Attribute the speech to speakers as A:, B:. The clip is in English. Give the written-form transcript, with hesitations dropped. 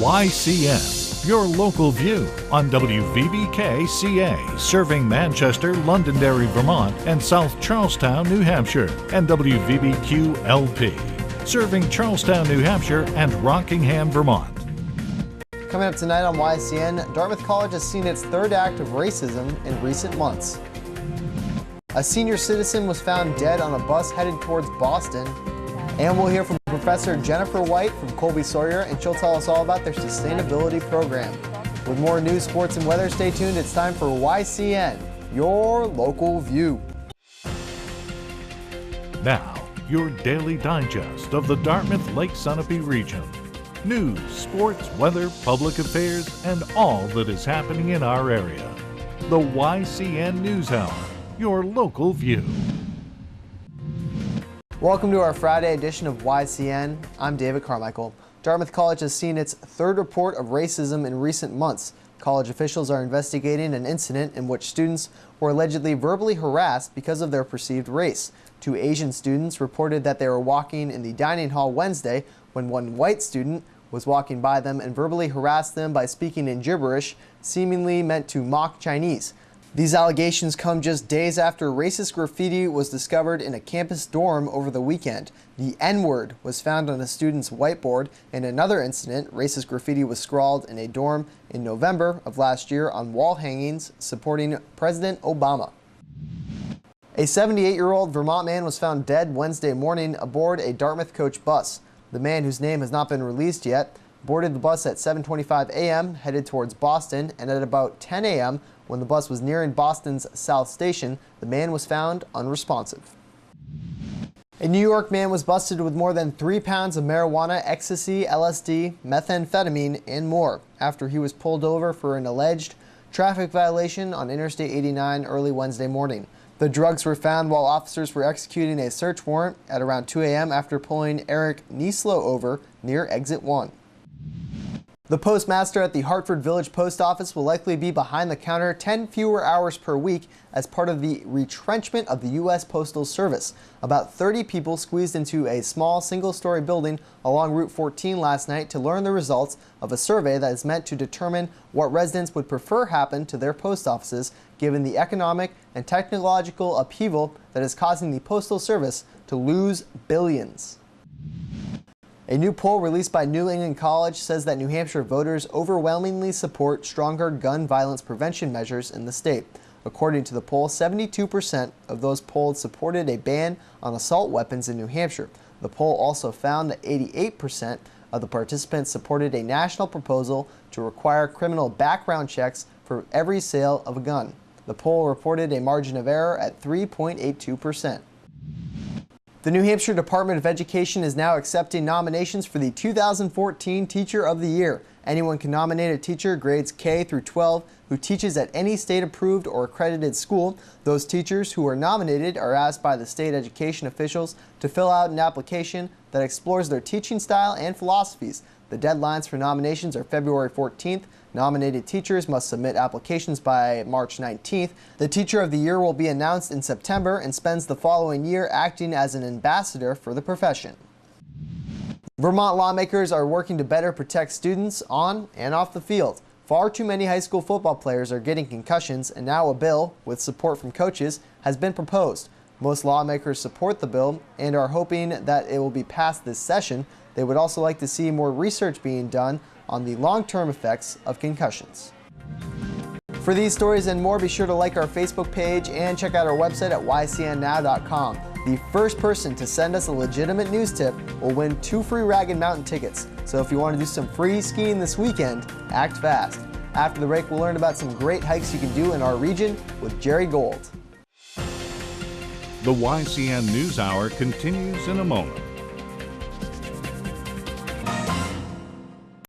A: YCN, your local view on WVBK-CA, serving Manchester, Londonderry, Vermont, and South Charlestown, New Hampshire, and WVBQ-LP, serving Charlestown, New Hampshire, and Rockingham, Vermont.
B: Coming up tonight on YCN, Dartmouth College has seen its third act of racism in recent months. A senior citizen was found dead on a bus headed towards Boston. And we'll hear from Professor Jennifer White from Colby Sawyer, and she'll tell us all about their sustainability program. With more news, sports, and weather, stay tuned. It's time for YCN, your local view.
A: Now, your daily digest of the Dartmouth-Lake Sunapee region. News, sports, weather, public affairs, and all that is happening in our area. The YCN News Hour, your local view.
B: Welcome to our Friday edition of YCN. I'm David Carmichael. Dartmouth College has seen its third report of racism in recent months. College officials are investigating an incident in which students were allegedly verbally harassed because of their perceived race. Two Asian students reported that they were walking in the dining hall Wednesday when one white student was walking by them and verbally harassed them by speaking in gibberish, seemingly meant to mock Chinese. These allegations come just days after racist graffiti was discovered in a campus dorm over the weekend. The N-word was found on a student's whiteboard. In another incident, racist graffiti was scrawled in a dorm in November of last year on wall hangings supporting President Obama. A 78-year-old Vermont man was found dead Wednesday morning aboard a Dartmouth coach bus. The man, whose name has not been released yet, boarded the bus at 7:25 a.m., headed towards Boston, and at about 10 a.m., when the bus was nearing Boston's South Station, the man was found unresponsive. A New York man was busted with more than 3 pounds of marijuana, ecstasy, LSD, methamphetamine, and more after he was pulled over for an alleged traffic violation on Interstate 89 early Wednesday morning. The drugs were found while officers were executing a search warrant at around 2 a.m. after pulling Eric Nieslow over near Exit 1. The postmaster at the Hartford Village Post Office will likely be behind the counter 10 fewer hours per week as part of the retrenchment of the U.S. Postal Service. About 30 people squeezed into a small single-story building along Route 14 last night to learn the results of a survey that is meant to determine what residents would prefer happen to their post offices given the economic and technological upheaval that is causing the Postal Service to lose billions. A new poll released by New England College says that New Hampshire voters overwhelmingly support stronger gun violence prevention measures in the state. According to the poll, 72% of those polled supported a ban on assault weapons in New Hampshire. The poll also found that 88% of the participants supported a national proposal to require criminal background checks for every sale of a gun. The poll reported a margin of error at 3.82%. The New Hampshire Department of Education is now accepting nominations for the 2014 Teacher of the Year. Anyone can nominate a teacher grades K through 12 who teaches at any state-approved or accredited school. Those teachers who are nominated are asked by the state education officials to fill out an application that explores their teaching style and philosophies. The deadlines for nominations are February 14th. Nominated teachers must submit applications by March 19th. The Teacher of the Year will be announced in September and spends the following year acting as an ambassador for the profession. Vermont lawmakers are working to better protect students on and off the field. Far too many high school football players are getting concussions, and now a bill, with support from coaches, has been proposed. Most lawmakers support the bill and are hoping that it will be passed this session. They would also like to see more research being done on the long-term effects of concussions. For these stories and more, be sure to like our Facebook page and check out our website at ycnnow.com. The first person to send us a legitimate news tip will win 2 free Ragged Mountain tickets. So if you want to do some free skiing this weekend, act fast. After the break, we'll learn about some great hikes you can do in our region with Jerry Gold.
A: The YCN News Hour continues in a moment.